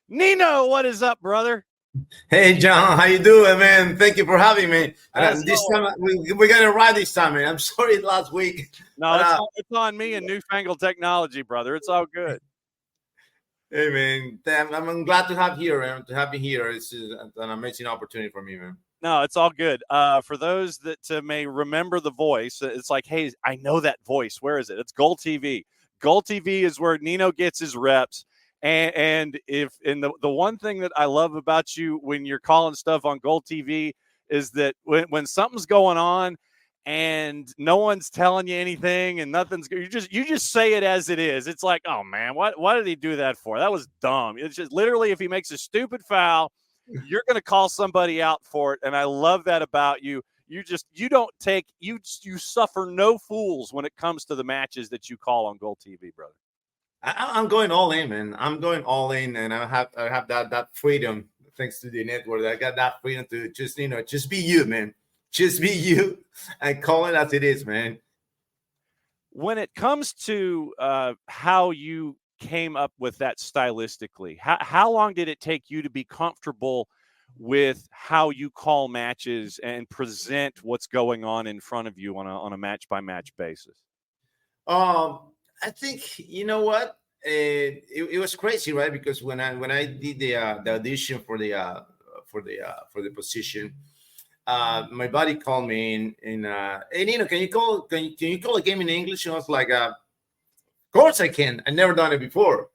Nino, what is up, brother? Hey John, how you doing, man? Thank you for having me. As This always. time we got it right this time, man. I'm sorry last week, No, but it's on me and newfangled technology, brother. It's all good. hey man, I'm glad to have here, man. To have you here, it's an amazing opportunity for me, man. No, it's all good. For those that may remember the voice, it's like, hey, I know that voice. Where is it? It's GOL TV. GOL TV is where Nino gets his reps. And the one thing that I love about you when you're calling stuff on GOL TV is that when something's going on and no one's telling you anything and nothing's you just say it as it is. It's like, oh man, why did he do that for? That was dumb. It's just literally if he makes a stupid foul, you're going to call somebody out for it, and I love that about you. You don't take you suffer no fools when it comes to the matches that you call on GOL TV, brother. I'm going all in, man. I'm going all in, and I have that freedom thanks to the network. I got that freedom to just be you, man. Just be you and call it as it is, man. When it comes to how you came up with that stylistically, how long did it take you to be comfortable with how you call matches and present what's going on in front of you on a match by match basis? Um, I think you know what it was crazy, right? Because when I did the audition for the position, my buddy called me in hey Nino, can you call a game in English? And I was like, of course I can. I never done it before.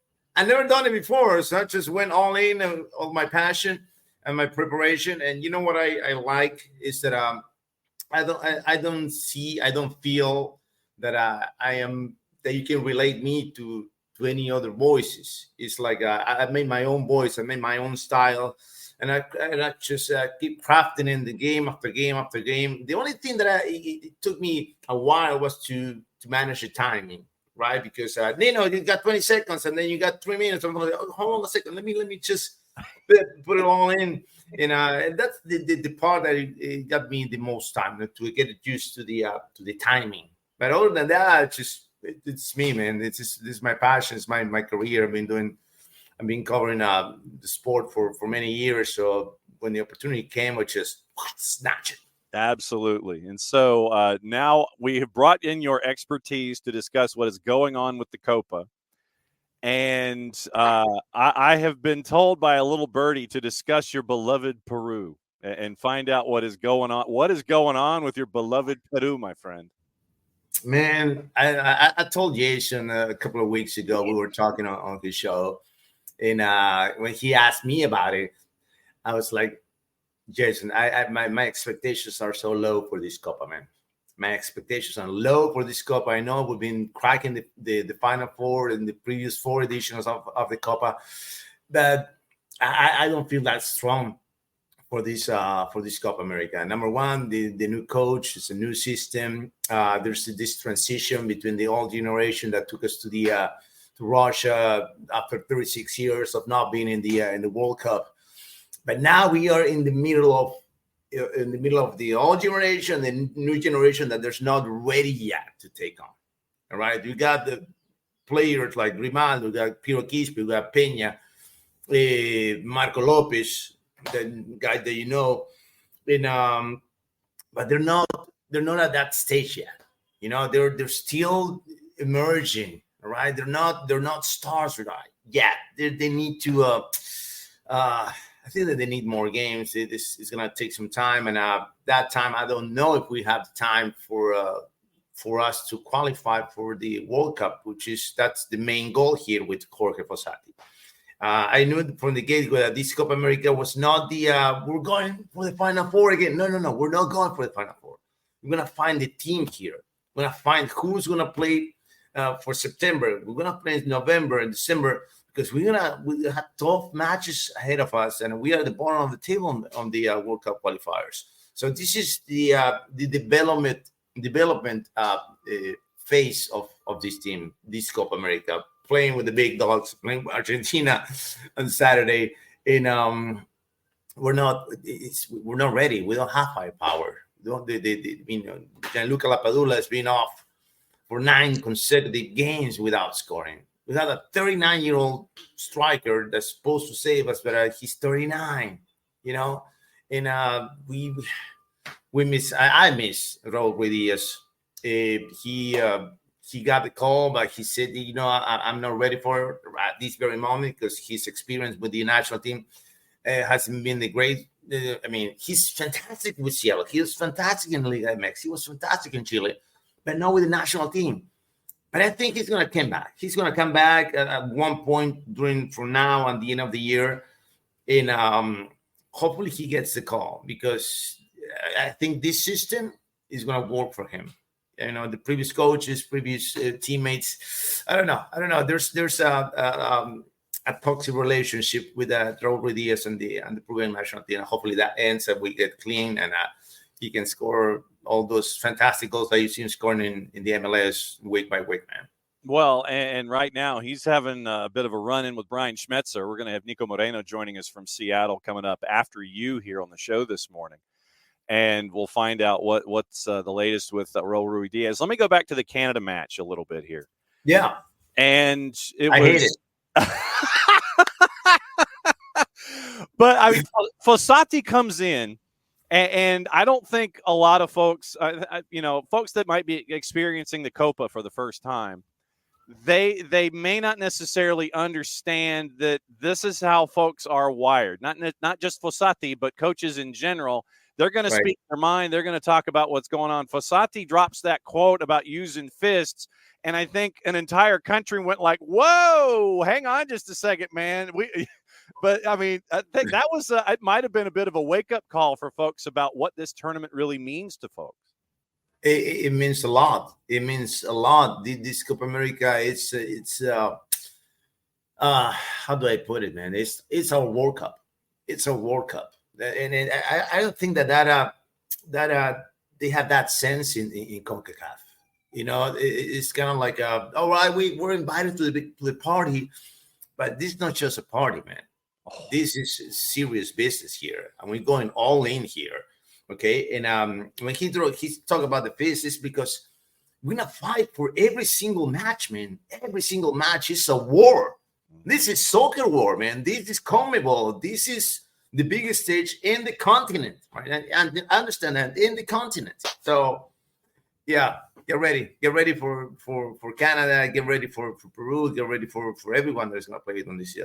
So I just went all in all my passion and my preparation. And you know what I like is that I don't feel that I am that you can relate me to any other voices. It's like I made my own voice, I made my own style, and I just keep crafting in the game after game after game. The only thing that it took me a while was to manage the timing, right? Because you got 20 seconds and then you got 3 minutes. I'm like, oh, hold on a second, let me just put it all in. And that's the part that it got me the most time to get used to the timing. But other than that, it's me, man. This is my passion. It's my career. I've been covering the sport for many years. So when the opportunity came, I just snatch it. Absolutely. And so now we have brought in your expertise to discuss what is going on with the Copa. And I have been told by a little birdie to discuss your beloved Peru and find out what is going on. What is going on with your beloved Peru, my friend? Man, I told Jason a couple of weeks ago, we were talking on his show, and when he asked me about it, I was like, Jason, my expectations are so low for this Copa, man. My expectations are low for this Copa. I know we've been cracking the Final Four in the previous four editions of the Copa, but I don't feel that strong for this Copa America. Number one, the new coach, it's a new system. There's this transition between the old generation that took us to Russia after 36 years of not being in the World Cup. But now we are in the middle of the old generation, the new generation that there's not ready yet to take on. All right, you got the players like Grimaldo, you got Piero Quispe, you got Peña, Marco Lopez, the guy that you know, and but they're not at that stage yet. They're still emerging. All right, they're not stars right yet. They need to. I think that they need more games. It's gonna take some time, and that time I don't know if we have time for us to qualify for the World Cup, that's the main goal here with Jorge Fossati. I knew from the get-go that this Copa America was not we're going for the Final Four again. No. We're not going for the Final Four. We're going to find the team here. We're going to find who's going to play for September. We're going to play in November and December because we have tough matches ahead of us, and we are at the bottom of the table on the World Cup qualifiers. So this is the development phase of this team, this Copa America, playing with the big dogs, playing with Argentina on Saturday, and we're not ready. We don't have firepower. Gianluca Lapadula has been off for 9 consecutive games without scoring. We have a 39-year-old striker that's supposed to save us, but he's 39, and we miss. I miss Raul Ruiz. He got the call, but he said, I'm not ready for it at this very moment because his experience with the national team hasn't been the great. He's fantastic with Seattle. He was fantastic in Liga MX. He was fantastic in Chile, but not with the national team. But I think he's going to come back. He's going to come back at one point from now and the end of the year. And hopefully he gets the call because I think this system is going to work for him. The previous coaches, previous teammates. I don't know. There's a toxic relationship with Raul Ruiz and the Peruvian national team. Hopefully that ends and we get clean and he can score all those fantastic goals that you see him scoring in the MLS week by week, man. Well, and right now he's having a bit of a run-in with Brian Schmetzer. We're going to have Nico Moreno joining us from Seattle coming up after you here on the show this morning. And we'll find out what's the latest with Raul Ruiz. Let me go back to the Canada match a little bit here. Yeah. And I hate it. But Fossati comes in, and I don't think a lot of folks, folks that might be experiencing the Copa for the first time, they may not necessarily understand that this is how folks are wired. Not just Fossati, but coaches in general. They're going to speak their mind. They're going to talk about what's going on. Fossati drops that quote about using fists, and I think an entire country went like, "Whoa, hang on just a second, man." But I think that was it might have been a bit of a wake-up call for folks about what this tournament really means to folks. It means a lot. It means a lot. This Copa America, it's how do I put it, man? It's our World Cup. It's a World Cup, and I don't think that they have that sense in CONCACAF. It's kind of like, all right, we're invited to the party, but this is not just a party, man. This is serious business here, and we're going all in here. Okay, and when he's talking about the fist, it's because we're gonna fight for every single match, man. Every single match is a war. This is soccer war, man. This is CONMEBOL. This is the biggest stage in the continent, right? And I understand that in the continent. So, yeah, get ready for Canada. Get ready for Peru. Get ready for everyone that's gonna play on this.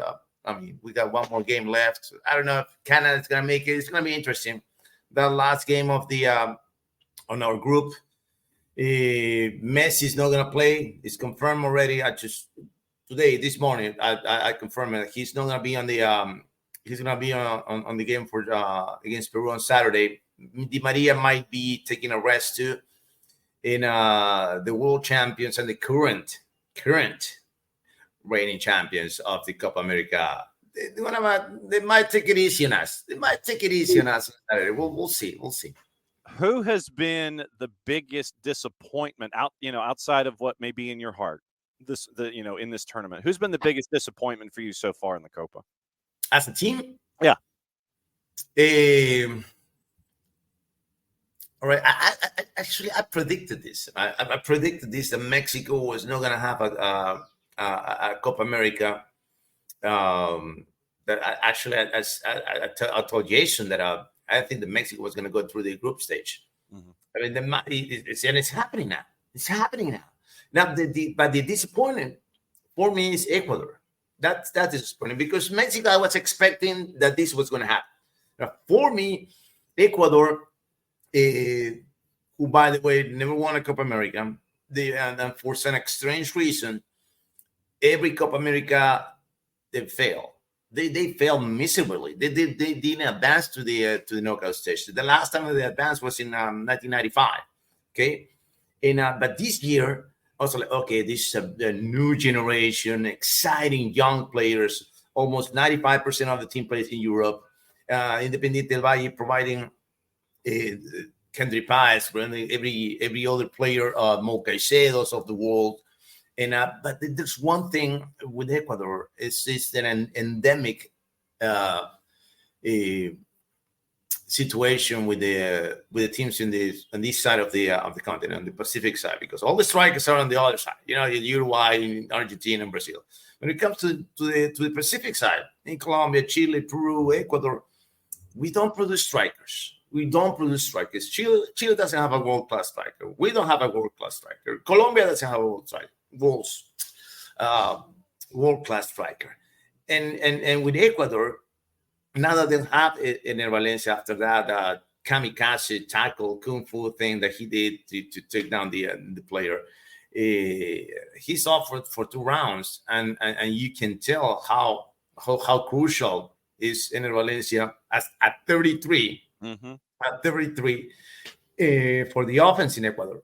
We got one more game left. I don't know if Canada's gonna make it. It's gonna be interesting. That last game of the on our group, Messi's not gonna play. It's confirmed already. This morning I confirmed that he's not gonna be on the he's gonna be on the game for against Peru on Saturday. Di Maria might be taking a rest too. In the world champions and the current reigning champions of the Copa America. They might take it easy on us. We'll see. Who has been the biggest disappointment outside of what may be in your heart? In this tournament, who's been the biggest disappointment for you so far in the Copa? As a team? Yeah. All right. I predicted this. I predicted this that Mexico was not going to have a Copa America. That I told Jason that I think that Mexico was going to go through the group stage. Mm-hmm. It's happening now. It's happening now. Now, the disappointment for me is Ecuador. That's disappointing because Mexico, I was expecting that this was going to happen. Now, for me, Ecuador, who, by the way, never won a Copa America, and for some strange reason, every Copa America, they fail. They failed miserably. They didn't advance to the knockout stage. The last time they advanced was in 1995. Okay, and but this year, also like, okay, this is a new generation, exciting young players. Almost 95% of the team plays in Europe. Independiente del Valle providing Kendry Páez, every other player, Mo Caicedos of the world. And but there's one thing with Ecuador, it's an endemic situation with the teams on this side of the continent, on the Pacific side, because all the strikers are on the other side. Uruguay, Argentina, and Brazil. When it comes to the Pacific side, in Colombia, Chile, Peru, Ecuador, we don't produce strikers. Chile doesn't have a world-class striker. We don't have a world-class striker. Colombia doesn't have a world-class striker. And with Ecuador, now that they have Ener Valencia after that kamikaze tackle kung fu thing that he did to take down the player, he's off for 2 rounds, and you can tell how crucial is Ener Valencia at 33. Mm-hmm. At 33 for the offense in Ecuador.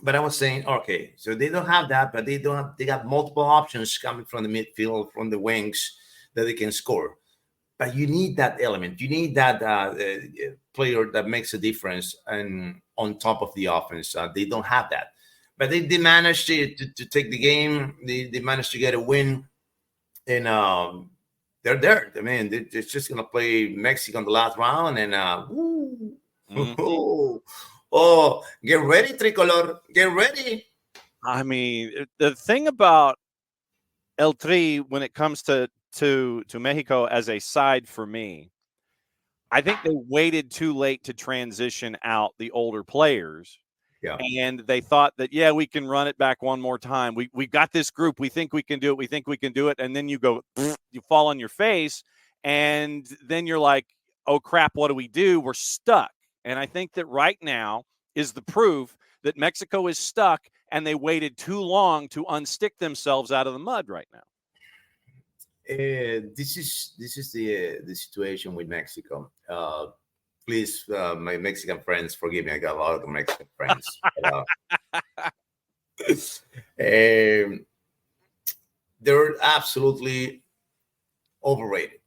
But I was saying, okay, so they don't have that, but they got multiple options coming from the midfield, from the wings that they can score. But you need that element. You need that player that makes a difference and on top of the offense. They don't have that. But they managed to take the game. They managed to get a win. And they're there. I mean, they're just going to play Mexico in the last round. And get ready, Tricolor. Get ready. I mean, the thing about El Tri when it comes to Mexico as a side for me, I think they waited too late to transition out the older players. Yeah. And they thought that, we can run it back one more time. We got this group. We think we can do it. And then you go, you fall on your face. And then you're like, oh, crap, what do? We're stuck. And I think that right now is the proof that Mexico is stuck and they waited too long to unstick themselves out of the mud right now. This is the situation with Mexico. Please, my Mexican friends, forgive me. I got a lot of Mexican friends. They're absolutely overrated.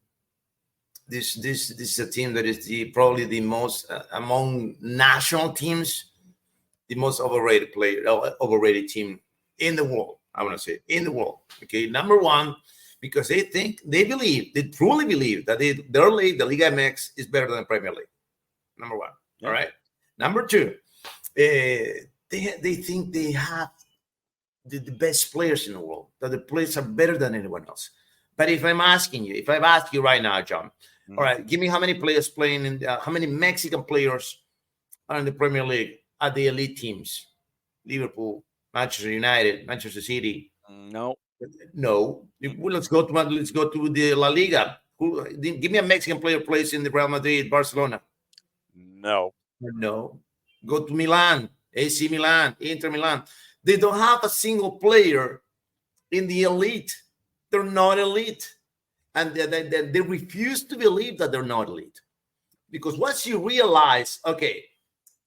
This is a team that is probably the most among national teams, the most overrated team in the world. I want to say in the world. Okay, number one, because they truly believe that their league, the Liga MX, is better than the Premier League. Number one. Yeah. All right. Number two, they think they have the best players in the world, that the players are better than anyone else. But if I ask you right now, John, all right, give me how many players playing how many Mexican players are in the Premier League at the elite teams? Liverpool, Manchester United, Manchester City. No. Let's go to the La Liga. Give me a Mexican player plays in the Real Madrid, Barcelona. No. Go to Milan, AC Milan, Inter Milan. They don't have a single player in the elite. They're not elite. And they refuse to believe that they're not elite. Because once you realize, okay,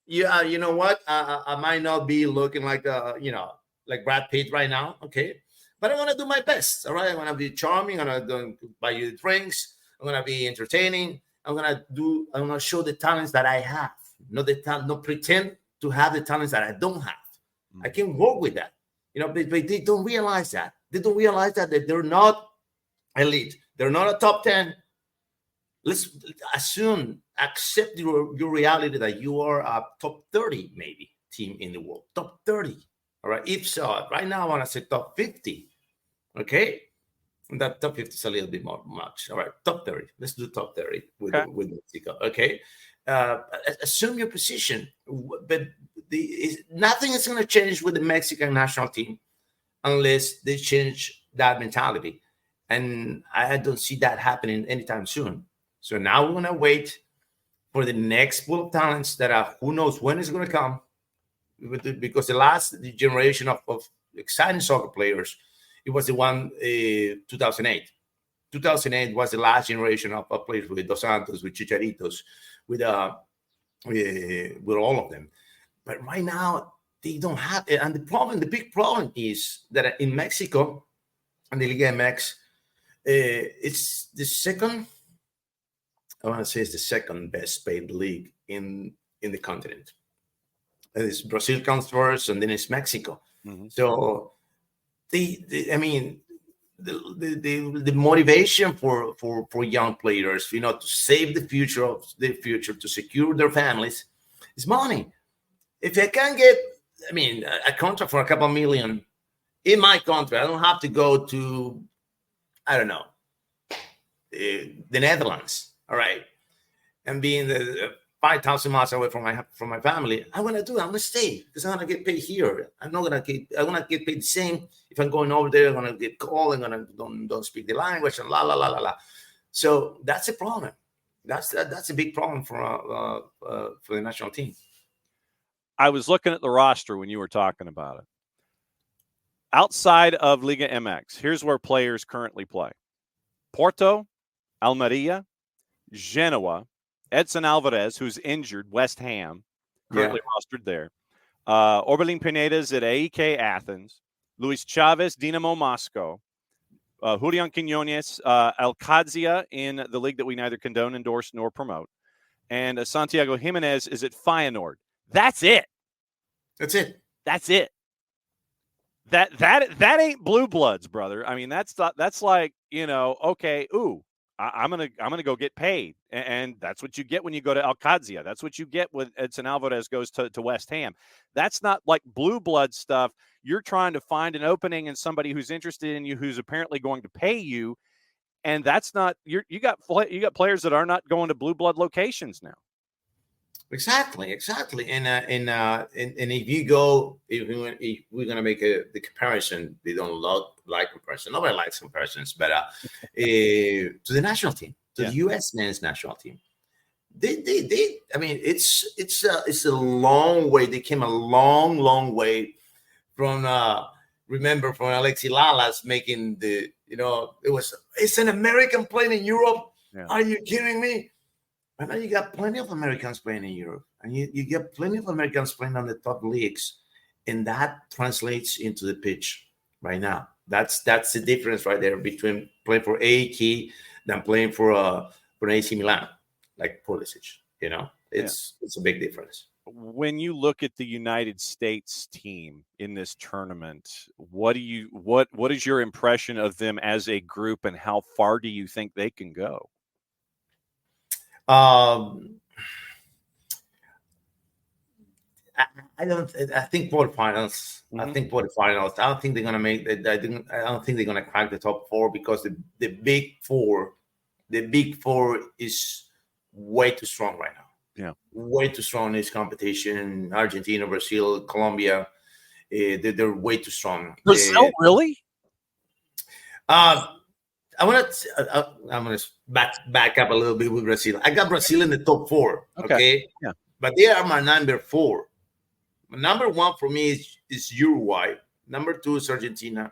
you know what? I might not be looking like, like Brad Pitt right now, okay? But I'm going to do my best, all right? I'm going to be charming. I'm going to buy you drinks. I'm going to be entertaining. I'm going to show the talents that I have. Not pretend to have the talents that I don't have. I can work with that. But they don't realize that. They don't realize that they're not elite. They're not a top 10. Let's accept your reality that you are a top 30 maybe team in the world. Top 30. All right. If so, right now I want to say top 50. Okay. That top 50 is a little bit more much. All right. Top 30. Let's do top 30 with Mexico. Okay. Assume your position. But nothing is going to change with the Mexican national team unless they change that mentality. And I don't see that happening anytime soon. So now we're going to wait for the next pool of talents that who knows when it's going to come. Because the last generation of exciting soccer players, it was the one 2008. 2008 was the last generation of players with Dos Santos, with Chicharitos, with all of them. But right now, they don't have it. And the big problem is that in Mexico, and the Liga MX, it's the second, I want to say it's the second best paid league in the continent. It's Brazil comes first, and then it's Mexico. Mm-hmm. So, I mean, the motivation for young players, to save the future, to secure their families, is money. If I can get, a contract for a couple million in my country, I don't have to go to, I don't know, the Netherlands, all right, and being the 5,000 miles away from my family. I'm gonna do it. I'm gonna stay because I'm gonna get paid here. I'm gonna get paid the same. If I'm going over there, I'm gonna get called. I'm gonna don't speak the language and la la la la la. So that's a problem. That's a big problem for the national team. I was looking at the roster when you were talking about it. Outside of Liga MX, here's where players currently play: Porto, Almeria, Genoa, Edson Alvarez, who's injured, West Ham, currently rostered there. Orbelin Pineda's at AEK Athens. Luis Chavez, Dinamo Moscow. Julian Quinones, Alcadzia in the league that we neither condone, endorse, nor promote. And Santiago Jimenez is at Feyenoord. That's it. That's it. That's it. That ain't blue bloods, brother. I mean, that's like, okay, I'm gonna go get paid, and that's what you get when you go to Alcadzia. That's what you get when Edson Alvarez goes to West Ham. That's not like blue blood stuff. You're trying to find an opening in somebody who's interested in you, who's apparently going to pay you, and that's not you got players that are not going to blue blood locations now. Exactly, and if you go, if we're gonna make the comparison, they don't like comparison. Nobody likes comparisons, but to the national team, to the U.S. men's national team, they it's a long way. They came a long way from remember from Alexi Lalas making it's an American playing in Europe. Yeah. Are you kidding me? And now you got plenty of Americans playing in Europe, and you get plenty of Americans playing on the top leagues, and that translates into the pitch right now. That's the difference right there between playing for AEK than playing for AC Milan, like Pulisic. It's a big difference. When you look at the United States team in this tournament, what is your impression of them as a group, and how far do you think they can go? I think quarterfinals. Mm-hmm. I think quarterfinals. I don't think they're gonna make it. I don't think they're gonna crack the top four because the big four is way too strong right now. Yeah, way too strong in this competition. Argentina, Brazil, Colombia, they're way too strong. Brazil, really? I'm gonna back up a little bit with Brazil. I got Brazil in the top four. Okay. Yeah. But they are my number four. Number one for me is Uruguay. Number two is Argentina.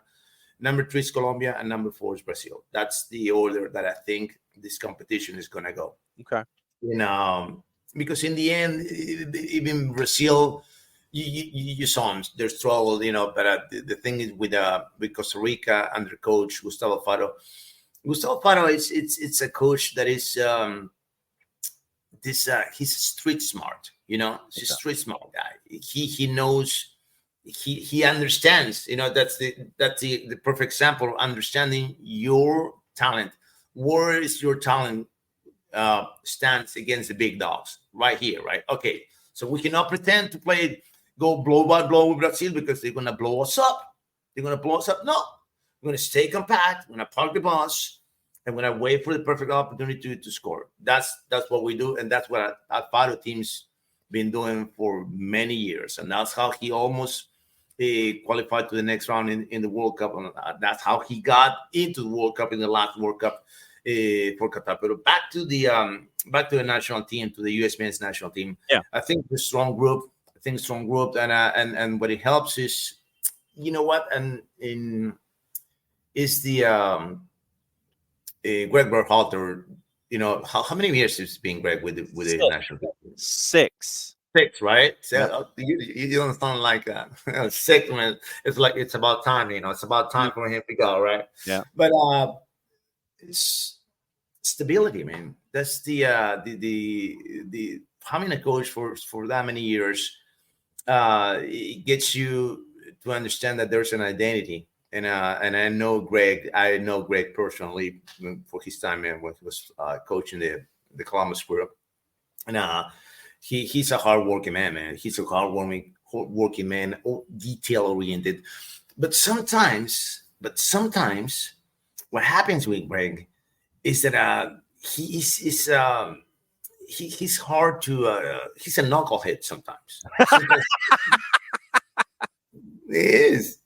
Number three is Colombia, and number four is Brazil. That's the order that I think this competition is gonna go. Okay. Because in the end, even Brazil, you saw them, their struggle. But the thing is with Costa Rica under coach Gustavo Faro. Gustavo Faro it's a coach that is he's street smart. He's a street smart guy. He knows, he understands. That's the perfect example of understanding your talent. Where is your talent stands against the big dogs? Right here, right? Okay, so we cannot pretend to go blow by blow with Brazil because they're gonna blow us up. No, we're going to stay compact. We're going to park the bus, and we're going to wait for the perfect opportunity to score. That's what we do, and that's what our Faro team's been doing for many years. And that's how he almost qualified to the next round in the World Cup. And that's how he got into the World Cup in the last World Cup for Qatar. But back to the national team, to the U.S. men's national team. Yeah, I think it's a strong group. And what it helps is, and is the Greg Berhalter. How many years has it been, Greg, with the national team? Six, right? So you don't sound like that. 6, man. It's like it's about time. It's about time for him to go, right? Yeah. But it's stability, man. That's the having a coach for that many years. It gets you to understand that there's an identity. and I know Greg. I know Greg personally for his time when he was coaching the Columbus Crew, and he's a hardworking man, man. He's a hardworking man, detail oriented. But sometimes, what happens with Greg is that he's hard to he's a knucklehead sometimes. Sometimes he is.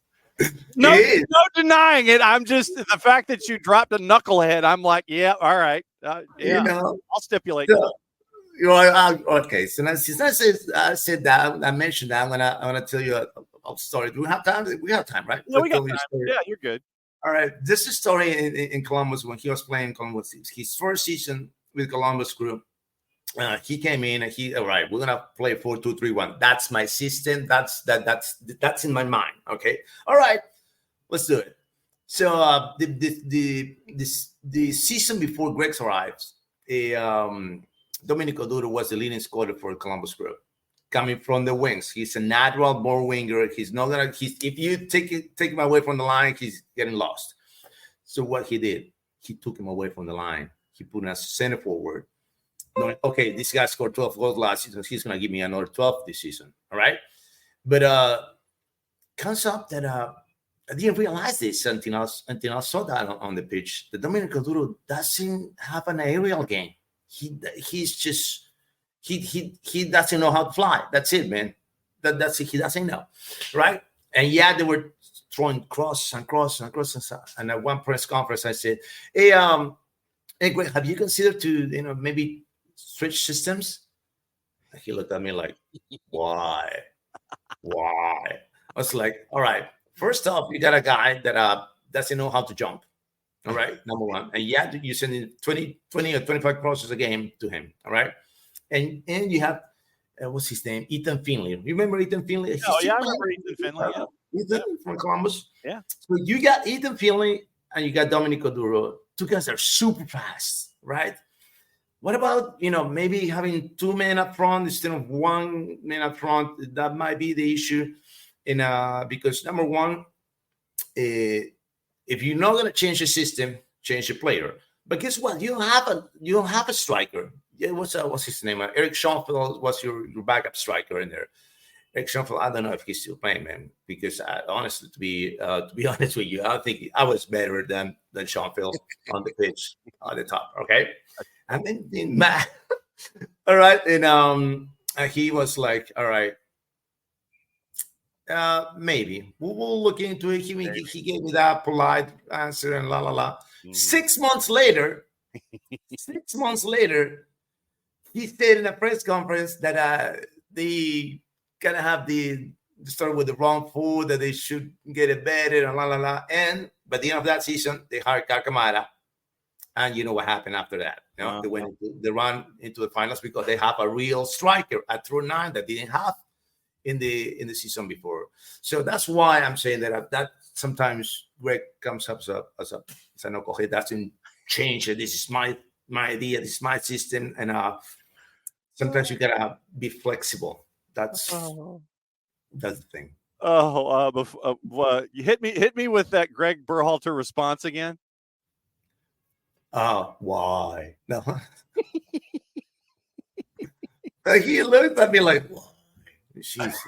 No, He is. no denying it. I'm just the fact that you dropped a knucklehead. I'm like, yeah, all right, You yeah, know. I'll stipulate. So, okay. So now, since I said that, I mentioned that, I'm gonna tell you a story. Do we have time? We have time, right? No, we got Tell me a time. story. Yeah, you're good. All right. This is a story in Columbus when he was playing Columbus. His first season with Columbus Crew. He came in and all right, we're gonna play 4-2-3-1. That's my system. That's in my mind. Okay. All right, let's do it. So the season before Greg arrives, Domenico Duro was the leading scorer for Columbus Crew, coming from the wings. He's a natural born winger. He's not gonna. If you take him away from the line, he's getting lost. So what he did, he took him away from the line. He put him as center forward. Okay, this guy scored 12 goals last season. He's gonna give me another 12 this season. All right, but comes up that I didn't realize this until I saw that on the pitch. The Domenico Duro doesn't have an aerial game. He's just he doesn't know how to fly. That's it, man. That's it. He doesn't know, right? And yeah, they were throwing cross. And at one press conference, I said, "Hey, Greg, have you considered to maybe switch systems?" And he looked at me like, "Why? Why?" I was like, "All right. First off, you got a guy that doesn't know how to jump. All right, number one. And yeah, you send in 20 or 25 crosses a game to him. All right. And you have, what's his name? Ethan Finley. Remember Ethan Finley? Oh, yeah, I remember Ethan Finley. Yeah. Ethan from Columbus. Yeah. So you got Ethan Finley and you got Domenico Duro. Two guys are super fast, right? What about, maybe having two men up front instead of one man up front? That might be the issue. Because number one, if you're not going to change the system, change the player. But guess what? You don't have a striker. Yeah, what's his name? Eric Schoenfeld was your backup striker in there. Eric Schoenfeld, I don't know if he's still playing, man. Because honestly, to be honest with you, I think I was better than Schoenfeld on the pitch on the top. Okay, and then Matt. All right, and he was like, all right. Maybe we'll look into it. He gave me that polite answer and la la la. Mm-hmm. 6 months later, he said in a press conference that they gonna have start with the wrong food, that they should get it better and la la la. And by the end of that season, they hired Kakamara, and you know what happened after that? They went they run into the finals because they have a real striker at through 9 that didn't have in the season before. So that's why I'm saying that sometimes Greg comes up as a knucklehead. Doesn't change it. This is my idea. This is my system. And sometimes you gotta be flexible. That's the thing. You hit me with that Greg Berhalter response again. Why? No. He looked at me like, why? Jesus.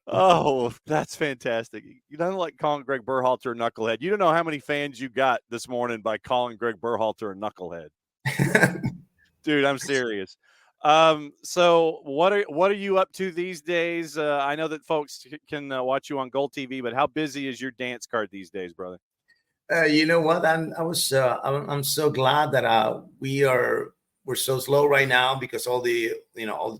Oh, that's fantastic. You don't like calling Greg Berhalter a knucklehead. You don't know how many fans you got this morning by calling Greg Berhalter a knucklehead. Dude, I'm serious. So what are you up to these days? I know that folks can watch you on GOL TV, but how busy is your dance card these days, brother? You know what? I'm so glad that we're so slow right now because all the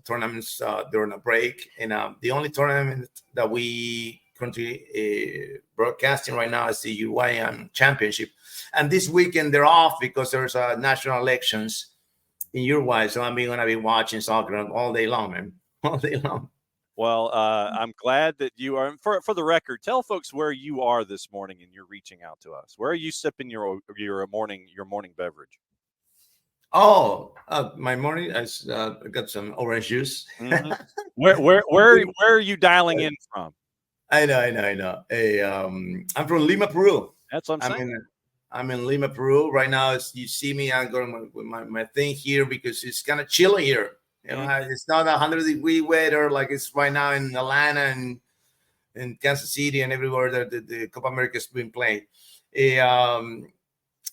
tournaments during a break, and the only tournament that we currently broadcasting right now is the Uruguayan Championship, and this weekend they're off because there's national elections in Uruguay, so I'm going to be watching soccer all day long, man, all day long. Well, I'm glad that you are. For the record, tell folks where you are this morning and you're reaching out to us. Where are you sipping your morning beverage? Oh, my morning. I got some orange juice. Mm-hmm. Where are you dialing in from? I know, I know, I know. Hey, I'm from Lima, Peru. That's what I'm I'm saying. in I'm in Lima, Peru right now. As you see me, I'm going with my thing here because it's kind of chilly here. You know, it's not 100-degree weather like it's right now in Atlanta and in Kansas City and everywhere that the Copa America has been played. Eh,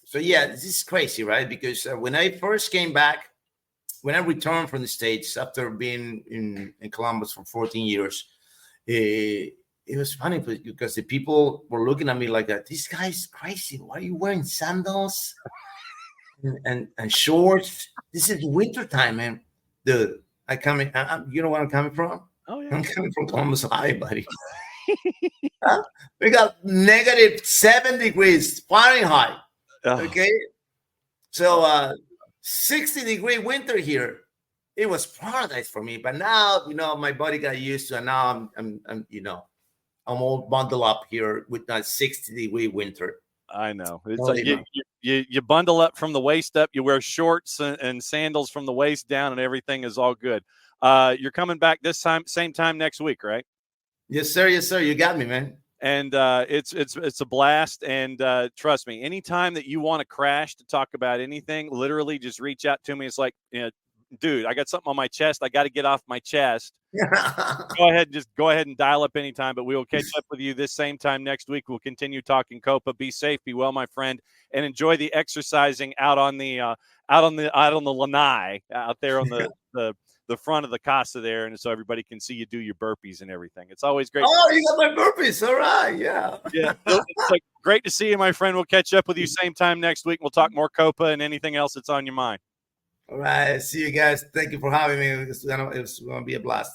so yeah, this is crazy, right? Because when I first came back, when I returned from the States after being in Columbus for 14 years, it was funny because the people were looking at me like that. This guy's crazy. Why are you wearing sandals and shorts? This is winter time, man. Dude, you know where I'm coming from? Oh yeah. I'm coming from Columbus, Ohio, buddy. Huh? We got -7 degrees Fahrenheit. Okay, so 60-degree winter here. It was paradise for me, but now my body got used to it. And now I'm all bundled up here with that 60-degree winter. I know. It's like you bundle up from the waist up. You wear shorts and sandals from the waist down, and everything is all good. You're coming back this same time next week, right? Yes, sir. Yes, sir. You got me, man. And it's a blast. And trust me, anytime that you want to crash to talk about anything, literally just reach out to me. It's like, dude, I got something on my chest. I got to get off my chest. Go ahead and dial up anytime, but we will catch up with you this same time next week. We'll continue talking Copa. Be safe, be well, my friend, and enjoy the exercising out on the lanai out there on the front of the casa there, and so everybody can see you do your burpees and everything. It's always great. Oh, you got my burpees. All right. Yeah. Yeah. It's like, great to see you, my friend. We'll catch up with you same time next week. We'll talk more Copa and anything else that's on your mind. All right. See you guys. Thank you for having me. It's going to be a blast.